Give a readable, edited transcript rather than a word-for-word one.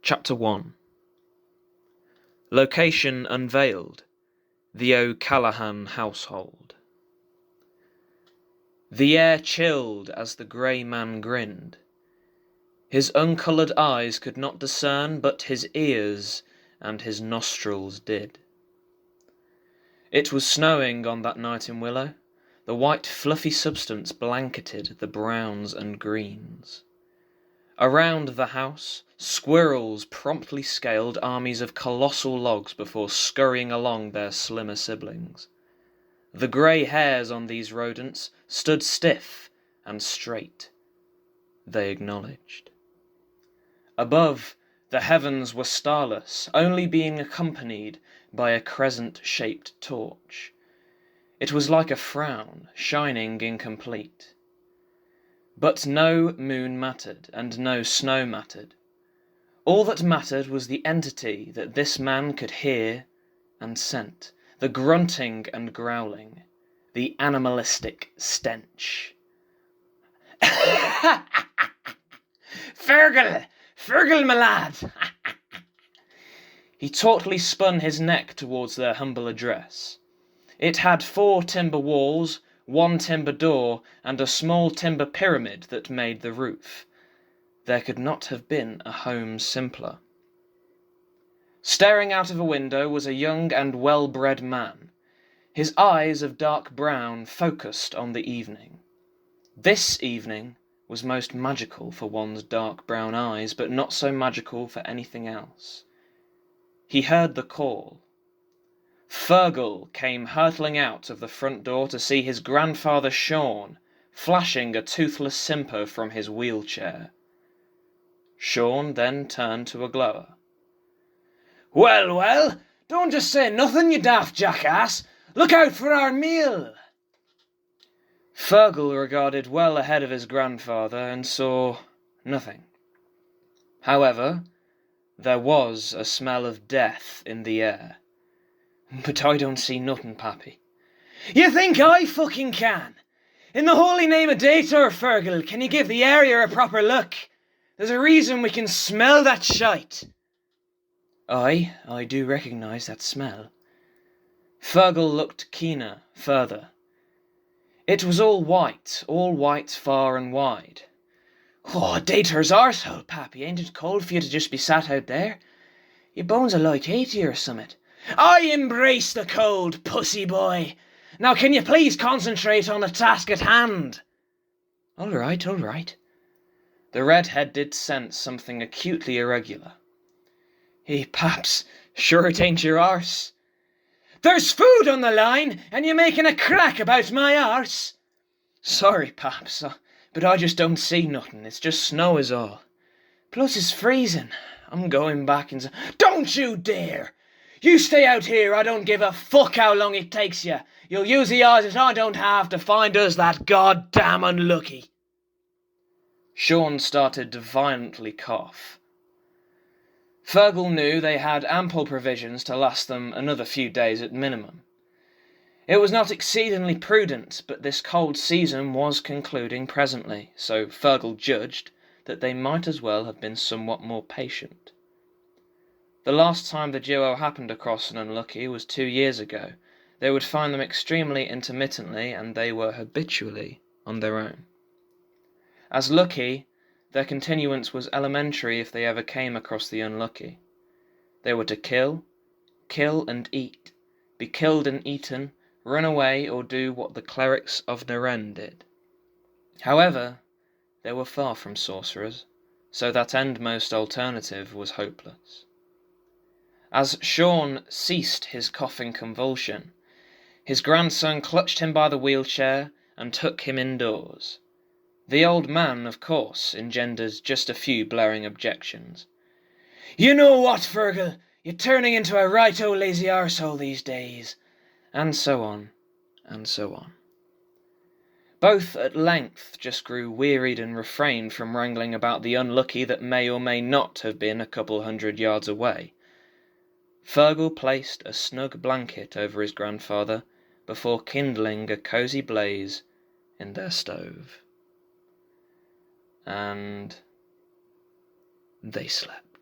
Chapter 1. Location unveiled. The O'Callaghan household. The air chilled as the grey man grinned. His uncoloured eyes could not discern, but his ears and his nostrils did. It was snowing on that night in Willow. The white fluffy substance blanketed the browns and greens. Around the house, squirrels promptly scaled armies of colossal logs before scurrying along their slimmer siblings. The grey hairs on these rodents stood stiff and straight. They acknowledged. Above, the heavens were starless, only being accompanied by a crescent-shaped torch. It was like a frown, shining incomplete. But no moon mattered, and no snow mattered. All that mattered was the entity that this man could hear and scent, the grunting and growling, the animalistic stench. Fergal! Fergal, my lad! He tautly spun his neck towards their humble address. It had 4 timber walls, 1 timber door, and a small timber pyramid that made the roof. There could not have been a home simpler. Staring out of a window was a young and well-bred man, his eyes of dark brown focused on the evening. This evening was most magical for one's dark brown eyes, but not so magical for anything else. He heard the call. Fergal came hurtling out of the front door to see his grandfather Sean, flashing a toothless simper from his wheelchair. Sean then turned to a glower. "Well, well, don't just say nothing, you daft jackass. Look out for our meal." Fergal regarded well ahead of his grandfather and saw nothing. However, there was a smell of death in the air. "But I don't see nothing, Pappy." "You think I fucking can? In the holy name of Dator, Fergal, can you give the area a proper look? There's a reason we can smell that shite." I do recognise that smell." Fergal looked keener, further. It was all white far and wide. "Oh, Dator's arsehole, Pappy, ain't it cold for you to just be sat out there? Your bones are like 80 or summit." "I embrace the cold, pussy boy. Now can you please concentrate on the task at hand?" All right. The redhead did sense something acutely irregular. "Hey, Paps, sure it ain't your arse?" "There's food on the line, and you're making a crack about my arse." "Sorry, Paps, but I just don't see nothing. It's just snow is all. Plus it's freezing. I'm going back and..." "Don't you dare! You stay out here, I don't give a fuck how long it takes you. You'll use the odds that I don't have to find us that goddamn unlucky." Sean started to violently cough. Fergal knew they had ample provisions to last them another few days at minimum. It was not exceedingly prudent, but this cold season was concluding presently, so Fergal judged that they might as well have been somewhat more patient. The last time the duo happened across an unlucky was 2 years ago. They would find them extremely intermittently, and they were habitually on their own. As lucky, their continuance was elementary if they ever came across the unlucky. They were to kill and eat, be killed and eaten, run away or do what the clerics of Naren did. However, they were far from sorcerers, so that endmost alternative was hopeless. As Sean ceased his coughing convulsion, his grandson clutched him by the wheelchair and took him indoors. The old man, of course, engendered just a few blaring objections. "You know what, Fergal? You're turning into a right-o lazy arsehole these days." And so on, and so on. Both at length just grew wearied and refrained from wrangling about the unlucky that may or may not have been a couple 100 yards away. Fergal placed a snug blanket over his grandfather before kindling a cosy blaze in their stove. And they slept.